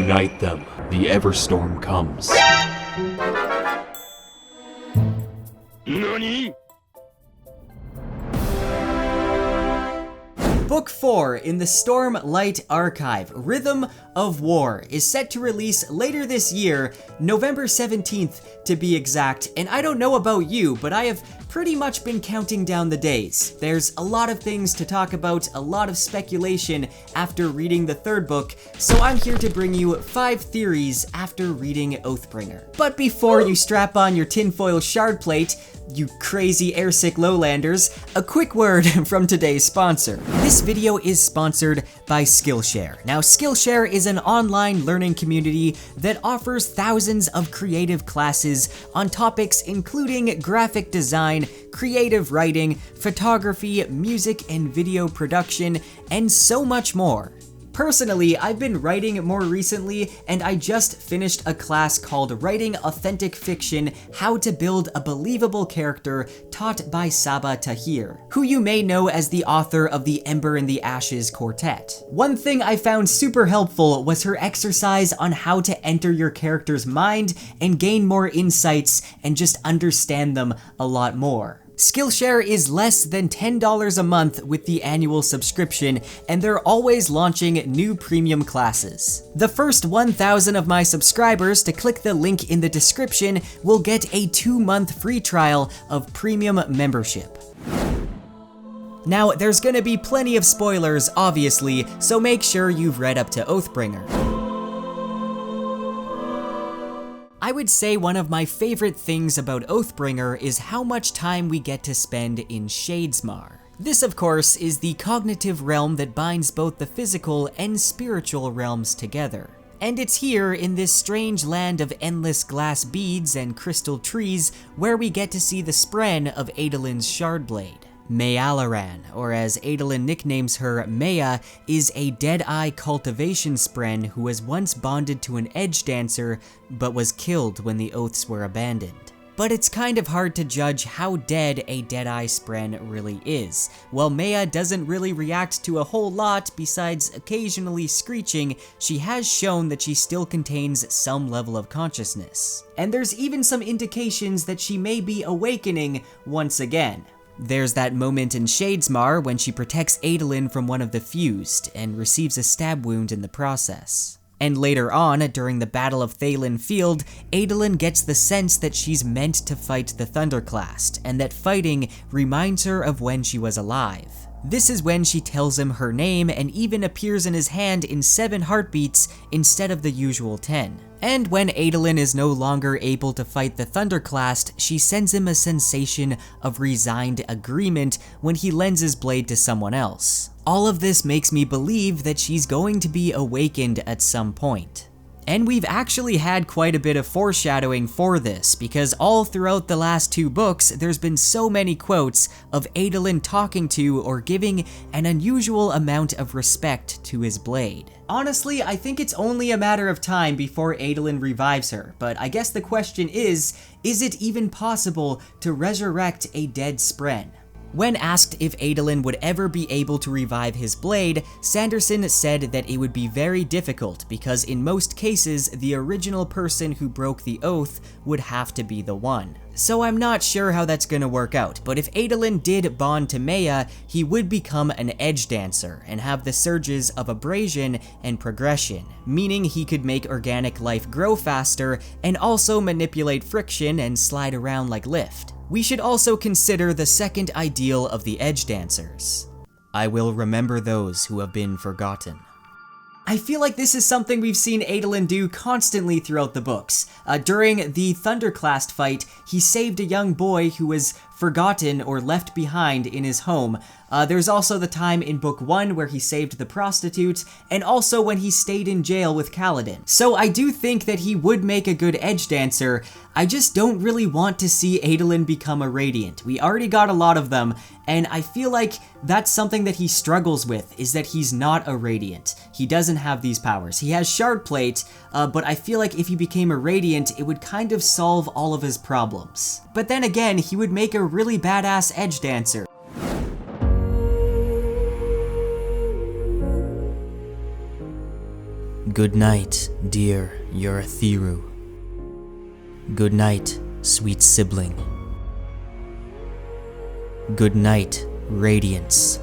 Unite them. The Everstorm comes. NANI?! Book 4 in the Stormlight Archive, Rhythm of War, is set to release later this year, November 17th to be exact, and I don't know about you, but I have pretty much been counting down the days. There's a lot of things to talk about, a lot of speculation after reading the third book, so I'm here to bring you 5 theories after reading Oathbringer. But before you strap on your tinfoil Shardplate, you crazy airsick lowlanders, a quick word from today's sponsor. This video is sponsored by Skillshare. Now, Skillshare is an online learning community that offers thousands of creative classes on topics including graphic design, creative writing, photography, music and video production, and so much more. Personally, I've been writing more recently, and I just finished a class called Writing Authentic Fiction: How to Build a Believable Character, taught by Saba Tahir, who you may know as the author of the Ember and the Ashes quartet. One thing I found super helpful was her exercise on how to enter your character's mind and gain more insights and just understand them a lot more. Skillshare is less than $10 a month with the annual subscription, and they're always launching new premium classes. The first 1,000 of my subscribers to click the link in the description will get a 2-month free trial of premium membership. Now, there's gonna be plenty of spoilers, obviously, so make sure you've read up to Oathbringer. I would say one of my favorite things about Oathbringer is how much time we get to spend in Shadesmar. This, of course, is the cognitive realm that binds both the physical and spiritual realms together. And it's here, in this strange land of endless glass beads and crystal trees, where we get to see the spren of Adolin's Shardblade. Mayalaran, or as Adolin nicknames her, Maya, is a Deadeye cultivation spren who was once bonded to an edge dancer, but was killed when the oaths were abandoned. But it's kind of hard to judge how dead a Deadeye spren really is. While Maya doesn't really react to a whole lot besides occasionally screeching, she has shown that she still contains some level of consciousness. And there's even some indications that she may be awakening once again. There's that moment in Shadesmar when she protects Adolin from one of the fused, and receives a stab wound in the process. And later on, during the Battle of Thaylen Field, Adolin gets the sense that she's meant to fight the Thunderclast, and that fighting reminds her of when she was alive. This is when she tells him her name and even appears in his hand in 7 heartbeats instead of the usual 10. And when Adolin is no longer able to fight the Thunderclast, she sends him a sensation of resigned agreement when he lends his blade to someone else. All of this makes me believe that she's going to be awakened at some point. And we've actually had quite a bit of foreshadowing for this, because all throughout the last 2 books, there's been so many quotes of Adolin talking to or giving an unusual amount of respect to his blade. Honestly, I think it's only a matter of time before Adolin revives her, but I guess the question is it even possible to resurrect a dead spren? When asked if Adolin would ever be able to revive his blade, Sanderson said that it would be very difficult because in most cases, the original person who broke the oath would have to be the one. So I'm not sure how that's gonna work out, but if Adolin did bond to Maya, he would become an edge dancer and have the surges of abrasion and progression, meaning he could make organic life grow faster and also manipulate friction and slide around like lift. We should also consider the second ideal of the edge dancers. I will remember those who have been forgotten. I feel like this is something we've seen Adolin do constantly throughout the books. During the Thunderclast fight, he saved a young boy who was forgotten or left behind in his home. There's also the time in book 1 where he saved the prostitute, and also when he stayed in jail with Kaladin. So I do think that he would make a good edge dancer. I just don't really want to see Adolin become a Radiant. We already got a lot of them, and I feel like that's something that he struggles with, is that he's not a Radiant. He doesn't have these powers. He has Shardplate, but I feel like if he became a Radiant, it would kind of solve all of his problems. But then again, he would make a really badass edge dancer. Good night, dear Urathiru. Good night, sweet sibling. Good night, Radiance.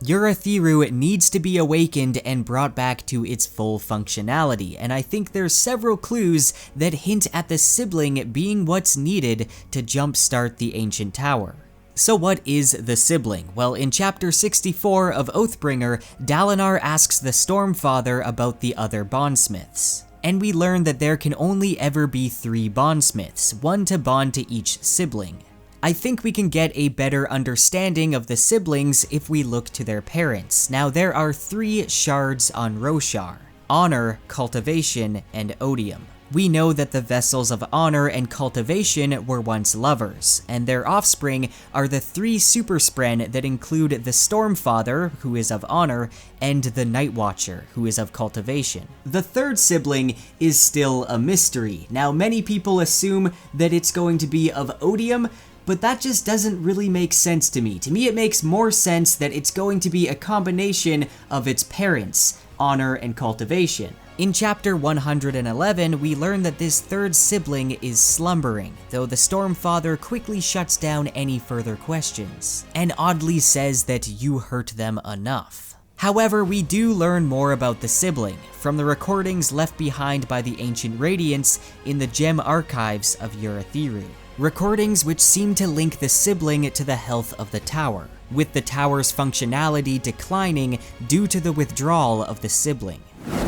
Urathiru needs to be awakened and brought back to its full functionality, and I think there's several clues that hint at the Sibling being what's needed to jumpstart the ancient tower. So what is the Sibling? Well, in chapter 64 of Oathbringer, Dalinar asks the Stormfather about the other bondsmiths. And we learn that there can only ever be 3 bondsmiths, one to bond to each sibling. I think we can get a better understanding of the siblings if we look to their parents. Now there are 3 shards on Roshar: Honor, Cultivation, and Odium. We know that the vessels of Honor and Cultivation were once lovers, and their offspring are the 3 Super Spren that include the Stormfather, who is of Honor, and the Night Watcher, who is of Cultivation. The 3rd sibling is still a mystery. Now many people assume that it's going to be of Odium, but that just doesn't really make sense to me. To me, it makes more sense that it's going to be a combination of its parents, Honor and Cultivation. In chapter 111, we learn that this 3rd sibling is slumbering, though the Stormfather quickly shuts down any further questions, and oddly says that you hurt them enough. However, we do learn more about the sibling from the recordings left behind by the Ancient Radiance in the gem archives of Urathiru. Recordings which seem to link the sibling to the health of the tower, with the tower's functionality declining due to the withdrawal of the sibling.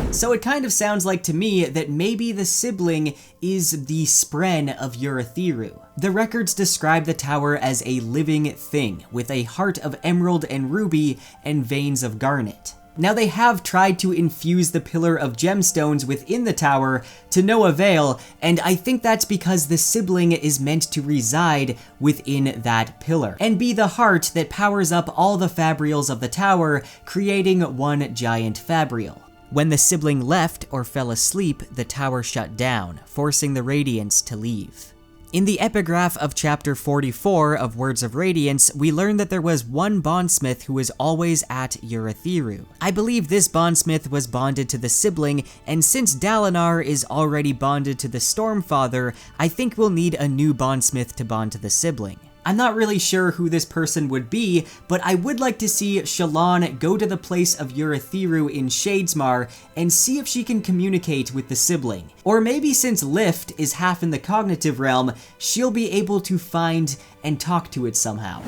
So it kind of sounds like to me that maybe the sibling is the Spren of Urathiru. The records describe the tower as a living thing, with a heart of emerald and ruby and veins of garnet. Now they have tried to infuse the Pillar of Gemstones within the tower to no avail, and I think that's because the sibling is meant to reside within that pillar, and be the heart that powers up all the fabrials of the tower, creating one giant fabrial. When the sibling left or fell asleep, the tower shut down, forcing the Radiance to leave. In the epigraph of chapter 44 of Words of Radiance, we learn that there was one bondsmith who was always at Urathiru. I believe this bondsmith was bonded to the sibling, and since Dalinar is already bonded to the Stormfather, I think we'll need a new bondsmith to bond to the sibling. I'm not really sure who this person would be, but I would like to see Shallan go to the place of Urathiru in Shadesmar and see if she can communicate with the sibling. Or maybe since Lift is half in the cognitive realm, she'll be able to find and talk to it somehow.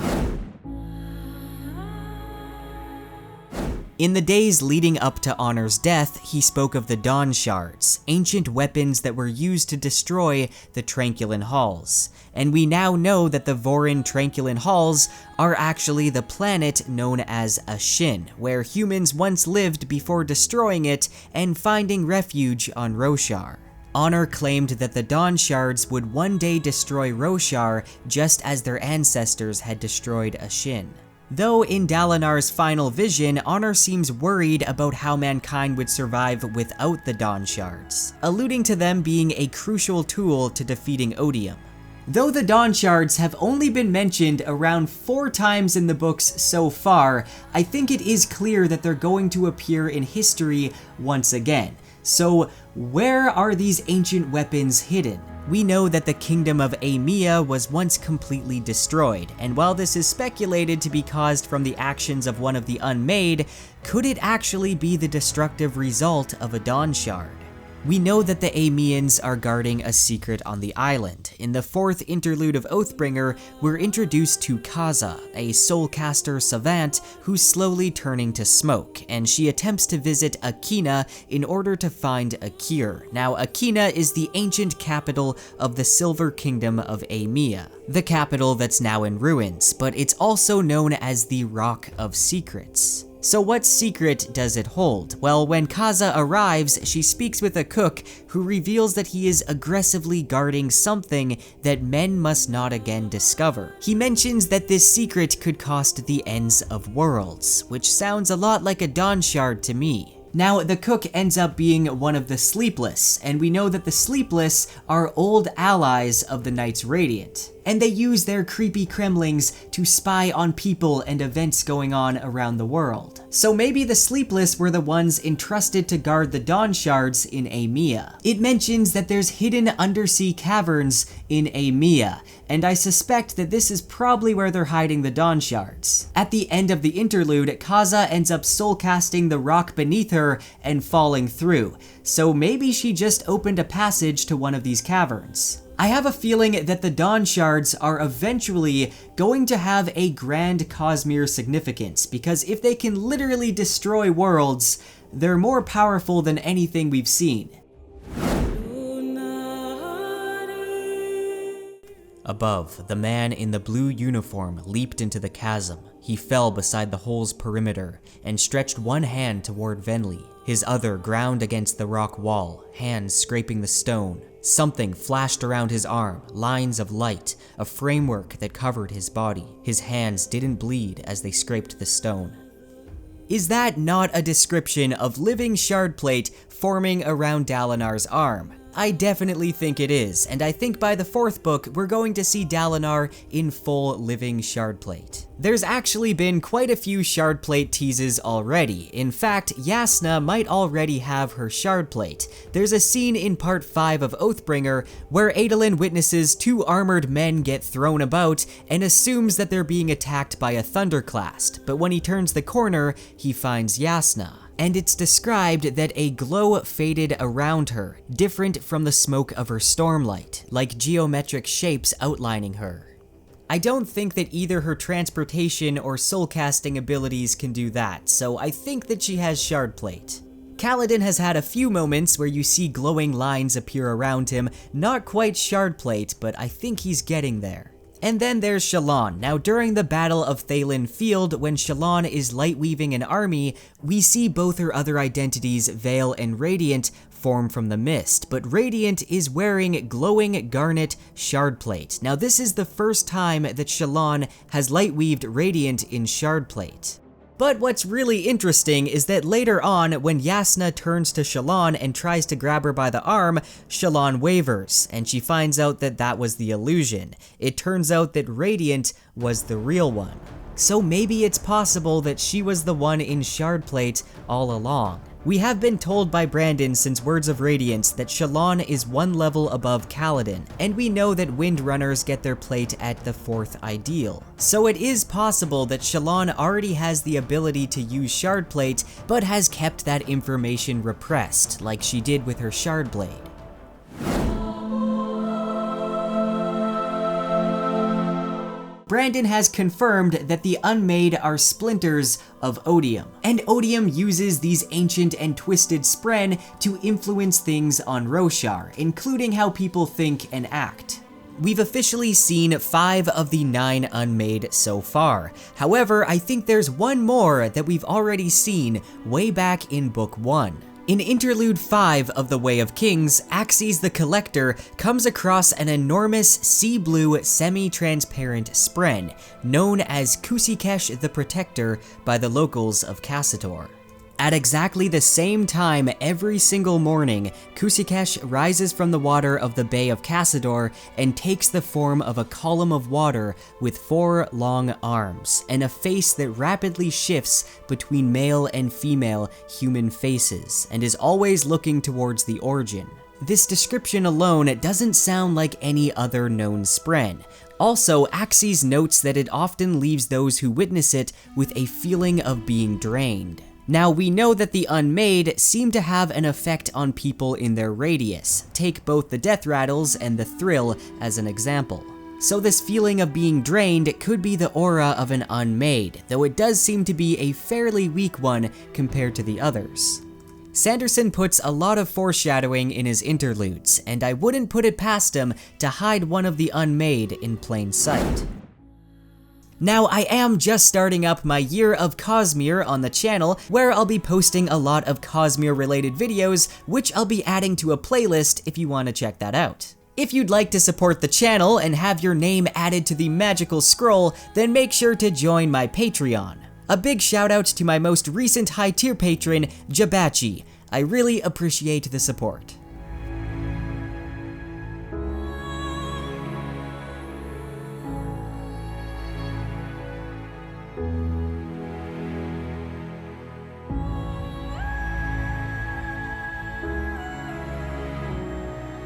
In the days leading up to Honor's death, he spoke of the Dawn Shards, ancient weapons that were used to destroy the Tranquilin Halls. And we now know that the Vorin Tranquilin Halls are actually the planet known as Ashin, where humans once lived before destroying it and finding refuge on Roshar. Honor claimed that the Dawn Shards would one day destroy Roshar just as their ancestors had destroyed Ashin. Though in Dalinar's final vision, Honor seems worried about how mankind would survive without the Dawn Shards, alluding to them being a crucial tool to defeating Odium. Though the Dawn Shards have only been mentioned around 4 times in the books so far, I think it is clear that they're going to appear in history once again. So where are these ancient weapons hidden? We know that the kingdom of Aemia was once completely destroyed, and while this is speculated to be caused from the actions of one of the Unmade, could it actually be the destructive result of a Dawn Shard? We know that the Aemians are guarding a secret on the island. In the 4th interlude of Oathbringer, we're introduced to Kaza, a soulcaster savant who's slowly turning to smoke, and she attempts to visit Akina in order to find a cure. Now, Akina is the ancient capital of the Silver Kingdom of Aemia, the capital that's now in ruins, but it's also known as the Rock of Secrets. So what secret does it hold? Well, when Kaza arrives, she speaks with a cook who reveals that he is aggressively guarding something that men must not again discover. He mentions that this secret could cost the ends of worlds, which sounds a lot like a Dawn Shard to me. Now, the cook ends up being one of the Sleepless, and we know that the Sleepless are old allies of the Knights Radiant, and they use their creepy Kremlings to spy on people and events going on around the world. So maybe the Sleepless were the ones entrusted to guard the Dawn Shards in Amia. It mentions that there's hidden undersea caverns in Amia, and I suspect that this is probably where they're hiding the Dawn Shards. At the end of the interlude, Kaza ends up soulcasting the rock beneath her and falling through, so maybe she just opened a passage to one of these caverns. I have a feeling that the Dawn Shards are eventually going to have a grand Cosmere significance, because if they can literally destroy worlds, they're more powerful than anything we've seen. Above, the man in the blue uniform leaped into the chasm. He fell beside the hole's perimeter and stretched one hand toward Venli. His other ground against the rock wall, hands scraping the stone. Something flashed around his arm, lines of light, a framework that covered his body. His hands didn't bleed as they scraped the stone. Is that not a description of living Shardplate forming around Dalinar's arm? I definitely think it is, and I think by the 4th book, we're going to see Dalinar in full living Shardplate. There's actually been quite a few Shardplate teases already. In fact, Yasna might already have her Shardplate. There's a scene in part 5 of Oathbringer where Adolin witnesses 2 armored men get thrown about and assumes that they're being attacked by a thunderclast, but when he turns the corner, he finds Yasna. And it's described that a glow faded around her, different from the smoke of her Stormlight, like geometric shapes outlining her. I don't think that either her transportation or soulcasting abilities can do that, so I think that she has Shardplate. Kaladin has had a few moments where you see glowing lines appear around him, not quite Shardplate, but I think he's getting there. And then there's Shallan. Now during the Battle of Thaylen Field, when Shallan is lightweaving an army, we see both her other identities, Veil and Radiant, form from the mist, but Radiant is wearing glowing garnet Shardplate. Now this is the first time that Shallan has lightweaved Radiant in Shardplate. But what's really interesting is that later on, when Yasna turns to Shallan and tries to grab her by the arm, Shallan wavers, and she finds out that that was the illusion. It turns out that Radiant was the real one. So maybe it's possible that she was the one in Shardplate all along. We have been told by Brandon since Words of Radiance that Shallan is 1 level above Kaladin, and we know that Windrunners get their plate at the 4th ideal. So it is possible that Shallan already has the ability to use Shardplate, but has kept that information repressed, like she did with her Shardblade. Brandon has confirmed that the Unmade are splinters of Odium, and Odium uses these ancient and twisted spren to influence things on Roshar, including how people think and act. We've officially seen 5 of the 9 Unmade so far. However, I think there's one more that we've already seen way back in Book 1. In Interlude 5 of The Way of Kings, Axes the Collector comes across an enormous sea blue semi-transparent spren, known as Kusikesh the Protector by the locals of Kassator. At exactly the same time every single morning, Kusikesh rises from the water of the Bay of Kassador and takes the form of a column of water with 4 long arms, and a face that rapidly shifts between male and female human faces, and is always looking towards the origin. This description alone doesn't sound like any other known spren. Also, Axes notes that it often leaves those who witness it with a feeling of being drained. Now, we know that the Unmade seem to have an effect on people in their radius. Take both the death rattles and the thrill as an example. So this feeling of being drained could be the aura of an Unmade, though it does seem to be a fairly weak one compared to the others. Sanderson puts a lot of foreshadowing in his interludes, and I wouldn't put it past him to hide one of the Unmade in plain sight. Now, I am just starting up my year of Cosmere on the channel, where I'll be posting a lot of Cosmere related videos, which I'll be adding to a playlist if you want to check that out. If you'd like to support the channel and have your name added to the magical scroll, then make sure to join my Patreon. A big shout out to my most recent high tier patron, Jabachi. I really appreciate the support.